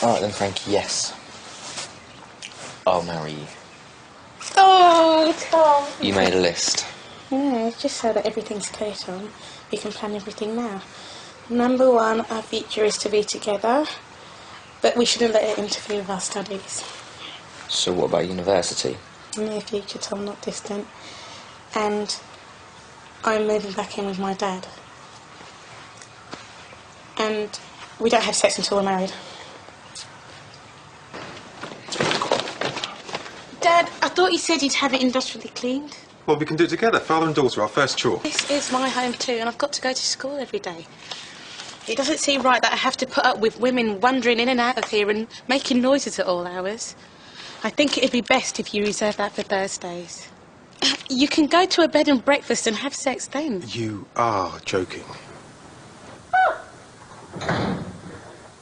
Alright then, Frankie, yes. I'll marry you. Oh, Tom. You made a list. Yeah, just so that everything's clear, Tom. We can plan everything now. Number 1, our future is to be together, but we shouldn't let it interfere with our studies. So what about university? Near future, Tom, not distant. And I'm moving back in with my dad. And we don't have sex until we're married. Dad, I thought you said you'd have it industrially cleaned. Well, we can do it together. Father and daughter, our first chore. This is my home too, and I've got to go to school every day. It doesn't seem right that I have to put up with women wandering in and out of here and making noises at all hours. I think it'd be best if you reserve that for Thursdays. You can go to a bed and breakfast and have sex then. You are joking.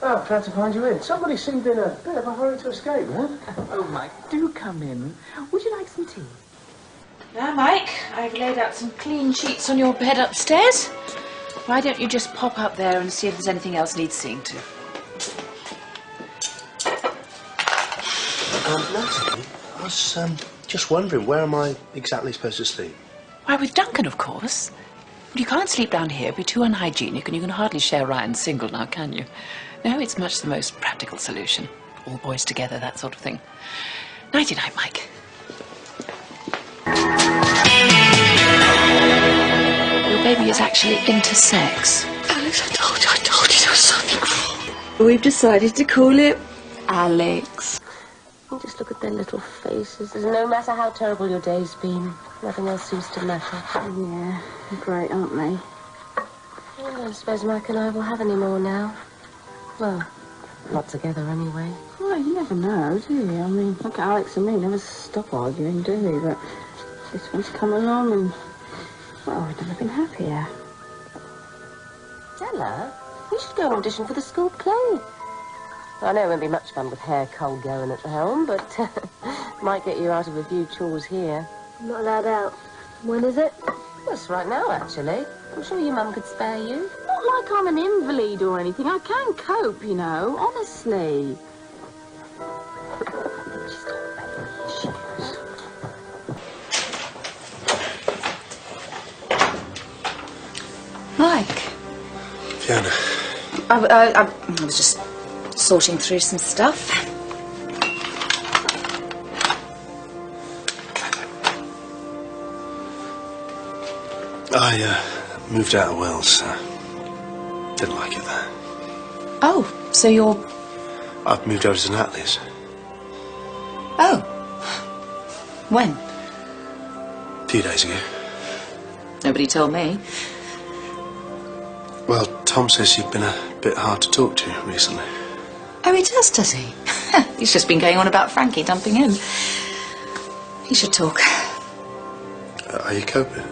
Oh, glad to find you in. Somebody seemed in a bit of a hurry to escape, huh? Oh, Mike, do come in. Would you like some tea? Now, Mike, I've laid out some clean sheets on your bed upstairs. Why don't you just pop up there and see if there's anything else needs seeing to? Natalie, I was just wondering, where am I exactly supposed to sleep? Why, with Duncan, of course. But you can't sleep down here, it'd be too unhygienic, and you can hardly share Ryan's single now, can you? No, it's much the most practical solution. All boys together, that sort of thing. Nighty-night, Mike. Your baby is actually intersex. Alex, I told you there was something wrong. We've decided to call it Alex. You just look at their little faces. No matter how terrible your day's been, nothing else seems to matter. Yeah, great, aren't they? Well, I don't suppose Mike and I will have any more now. Well, not together anyway. Well, you never know, do you? I mean, look at Alex and me, never stop arguing, do we? But this one's come along and, well, we've never been happier. Tell her we should go and audition for the school play. I know it won't be much fun with Hair Cole going at the helm, but might get you out of a few chores here. I'm not allowed out. When is it? Well, it's right now, actually. I'm sure your mum could spare you. Not like I'm an invalid or anything. I can cope, you know, honestly. Mike. Fiona. I was just sorting through some stuff. I moved out of Wales. Didn't like it there. Oh, so you're... I've moved over to Natalie's. Oh. When? A few days ago. Nobody told me. Well, Tom says you've been a bit hard to talk to recently. Oh, he does he? He's just been going on about Frankie dumping him. He should talk. Are you coping?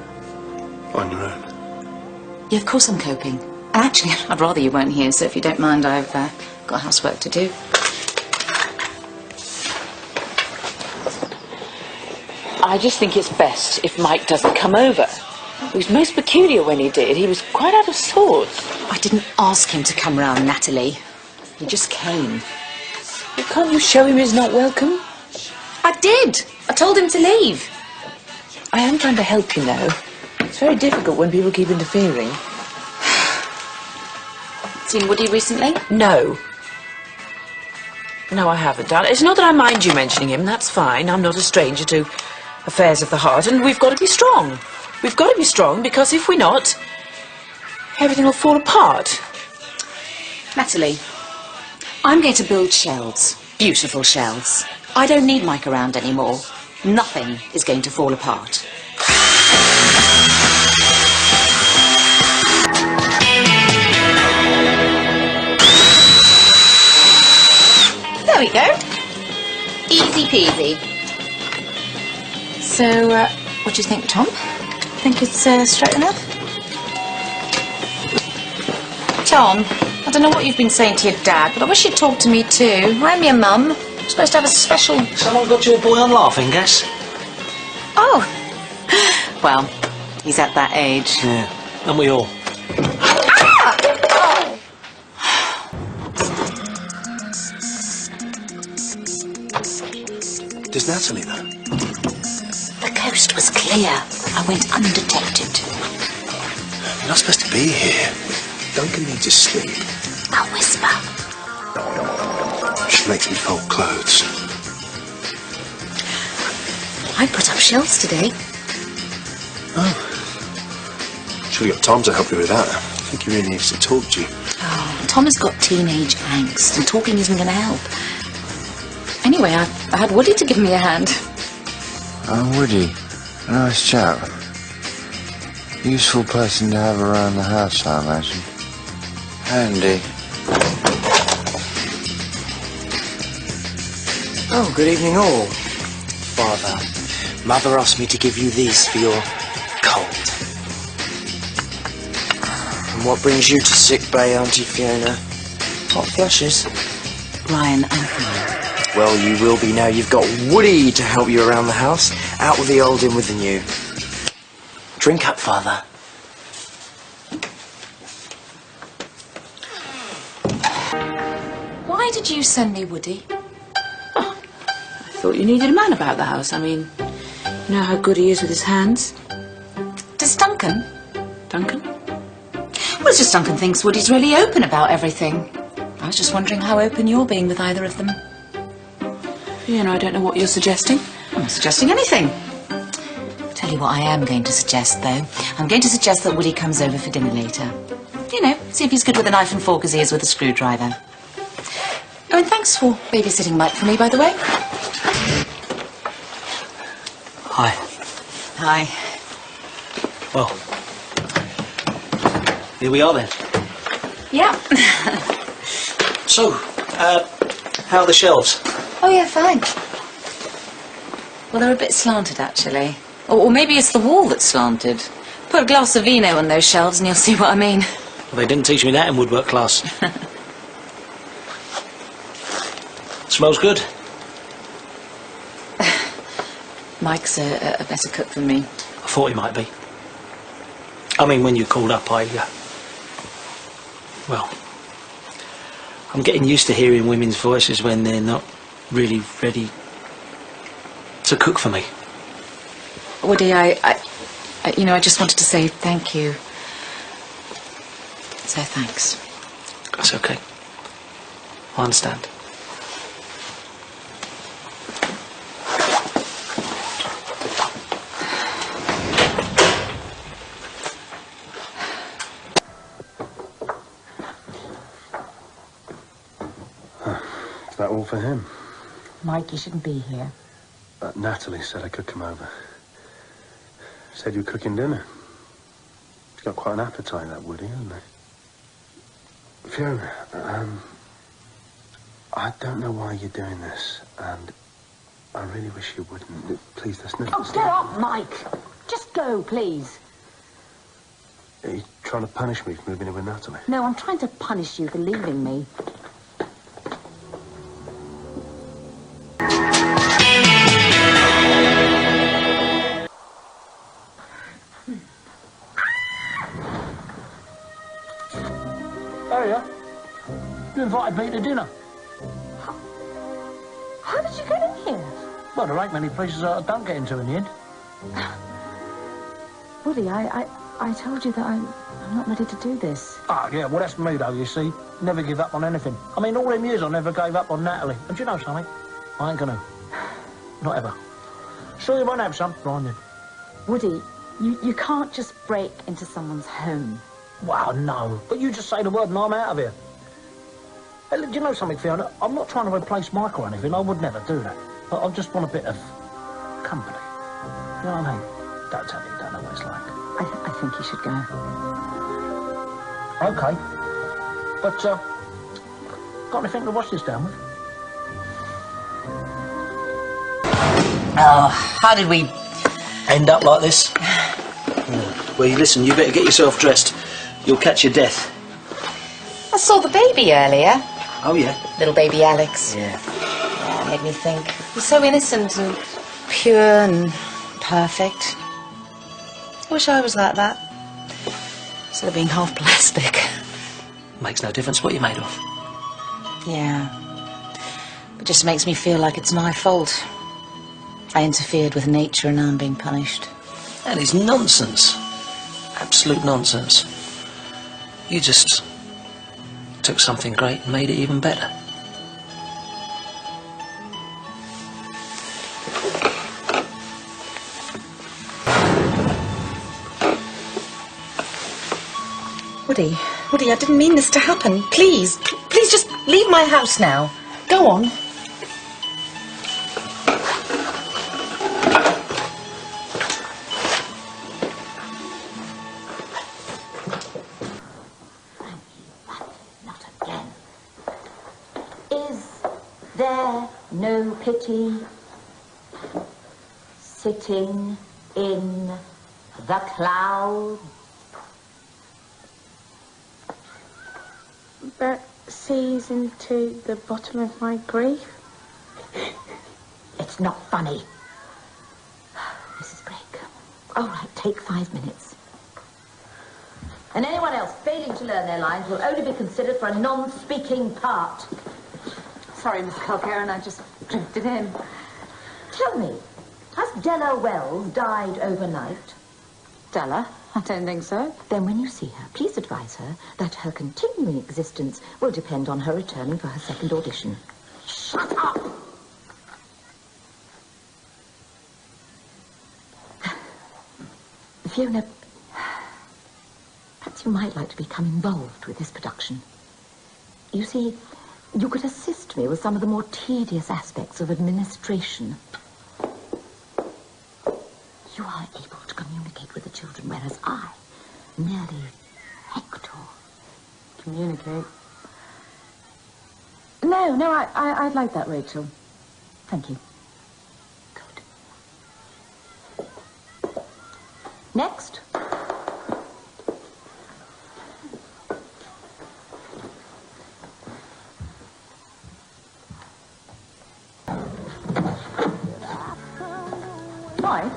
On your own? Yeah, of course I'm coping. And actually, I'd rather you weren't here, so if you don't mind, I've got housework to do. I just think it's best if Mike doesn't come over. He was most peculiar when he did. He was quite out of sorts. I didn't ask him to come round, Natalie. He just came. Well, can't you show him he's not welcome? I did. I told him to leave. I am trying to help, you know. It's very difficult when people keep interfering. Seen Woody recently? No. No, I haven't, darling. It's not that I mind you mentioning him. That's fine. I'm not a stranger to affairs of the heart, and we've got to be strong. We've got to be strong, because if we're not, everything will fall apart. Natalie, I'm going to build shells. Beautiful shells. I don't need Mike around anymore. Nothing is going to fall apart. There we go. Easy peasy. So, what do you think, Tom? Think it's straight enough? Tom, I don't know what you've been saying to your dad, but I wish you'd talk to me too. I'm your mum. I'm supposed to have a special... Someone got your boy on laughing gas? Oh. Well, he's at that age. Yeah, and we all. Ah! Oh. Does Natalie know? The coast was clear. I went undetected. You're not supposed to be here. Duncan needs his sleep. I'll whisper. She makes me fold clothes. I put up shelves today. Oh. Should have got Tom to help you with that. I think he really needs to talk to you. Oh, Tom has got teenage angst, and talking isn't going to help. Anyway, I had Woody to give me a hand. Oh, Woody. Nice chap. Useful person to have around the house, I imagine. Handy. Oh, good evening all. Father, Mother asked me to give you these for your cold. And what brings you to sick bay, Auntie Fiona? Hot flushes. Ryan, I'm fine. Well, you will be now you've got Woody to help you around the house. Out with the old, in with the new. Drink up, Father. Why did you send me Woody? Oh, I thought you needed a man about the house. I mean, you know how good he is with his hands. Does Duncan? Duncan? Well, it's just Duncan thinks Woody's really open about everything. I was just wondering how open you're being with either of them. You know, I don't know what you're suggesting. I'm not suggesting anything. I'll tell you what I am going to suggest, though. I'm going to suggest that Woody comes over for dinner later. You know, see if he's good with a knife and fork as he is with a screwdriver. Oh, and thanks for babysitting Mike for me, by the way. Hi. Hi. Well, here we are then. Yeah. So, how are the shelves? Oh, yeah, fine. Well, they're a bit slanted, actually. Or maybe it's the wall that's slanted. Put a glass of vino on those shelves and you'll see what I mean. Well, they didn't teach me that in woodwork class. Smells good. Mike's a better cook than me. I thought he might be. I mean, when you called up, well, I'm getting used to hearing women's voices when they're not really ready to cook for me. Woody, you know, I just wanted to say thank you. So thanks. That's okay. I understand. Is that all for him? Mike, you shouldn't be here. Natalie said I could come over. Said you were cooking dinner. He's got quite an appetite, that Woody, hasn't he? Fiona, I don't know why you're doing this, and I really wish you wouldn't. Please, there's no... Oh, get up, Mike! Just go, please. Are you trying to punish me for moving in with Natalie? No, I'm trying to punish you for leaving me. You invited me to dinner. How did you get in here? Well, there ain't many places I don't get into in the end. Woody, I told you that I'm not ready to do this. Ah, yeah, well, that's me, though, you see. Never give up on anything. I mean, all them years I never gave up on Natalie. And do you know something? I ain't gonna. Not ever. Sure you won't have some? Right then. Woody, you can't just break into someone's home. Well, no. But you just say the word and I'm out of here. Hey, look, do you know something, Fiona? I'm not trying to replace Mike or anything. I would never do that. But I just want a bit of company. You know what I mean? Don't tell me you don't know what it's like. I think you should go. OK. But, got anything to wash this down with? Oh, how did we... End up like this? Well, listen, you better get yourself dressed. You'll catch your death. I saw the baby earlier. Oh, yeah? Little baby Alex. Yeah. Yeah, it made me think. He's so innocent and pure and perfect. I wish I was like that. Instead of being half plastic. Makes no difference what you're made of. Yeah. It just makes me feel like it's my fault. I interfered with nature and now I'm being punished. That is nonsense. Absolute nonsense. You just took something great and made it even better. Woody, I didn't mean this to happen. Please just leave my house now. Go on. Not again. Is there no pity sitting in the clouds? That sees into the bottom of my grief. It's not funny. Mrs. Brake. All right, take 5 minutes. And anyone else failing to learn their lines will only be considered for a non-speaking part. Sorry, Miss Culcairn, I just drifted in. Tell me, has Della Wells died overnight? Della? I don't think so. Then when you see her, please advise her that her continuing existence will depend on her returning for her second audition. Shut up! Fiona, perhaps you might like to become involved with this production. You see, you could assist me with some of the more tedious aspects of administration. You are able to communicate with the children, whereas I merely hector. Communicate? No, I'd like that, Rachel. Thank you. Good. Next. Mike?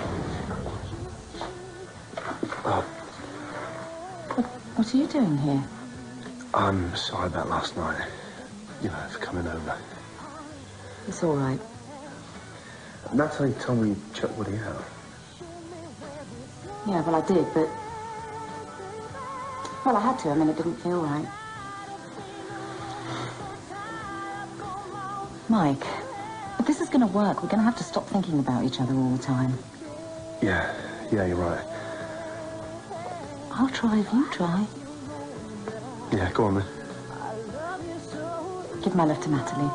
What are you doing here? I'm sorry about last night. You know, for coming over. It's all right. Natalie told me you checked Woody out. Yeah, well, I did, but... Well, I had to. I mean, it didn't feel right. Mike, if this is going to work, we're going to have to stop thinking about each other all the time. Yeah, you're right. I'll try if you try. Yeah, go on then. Give my love to Natalie.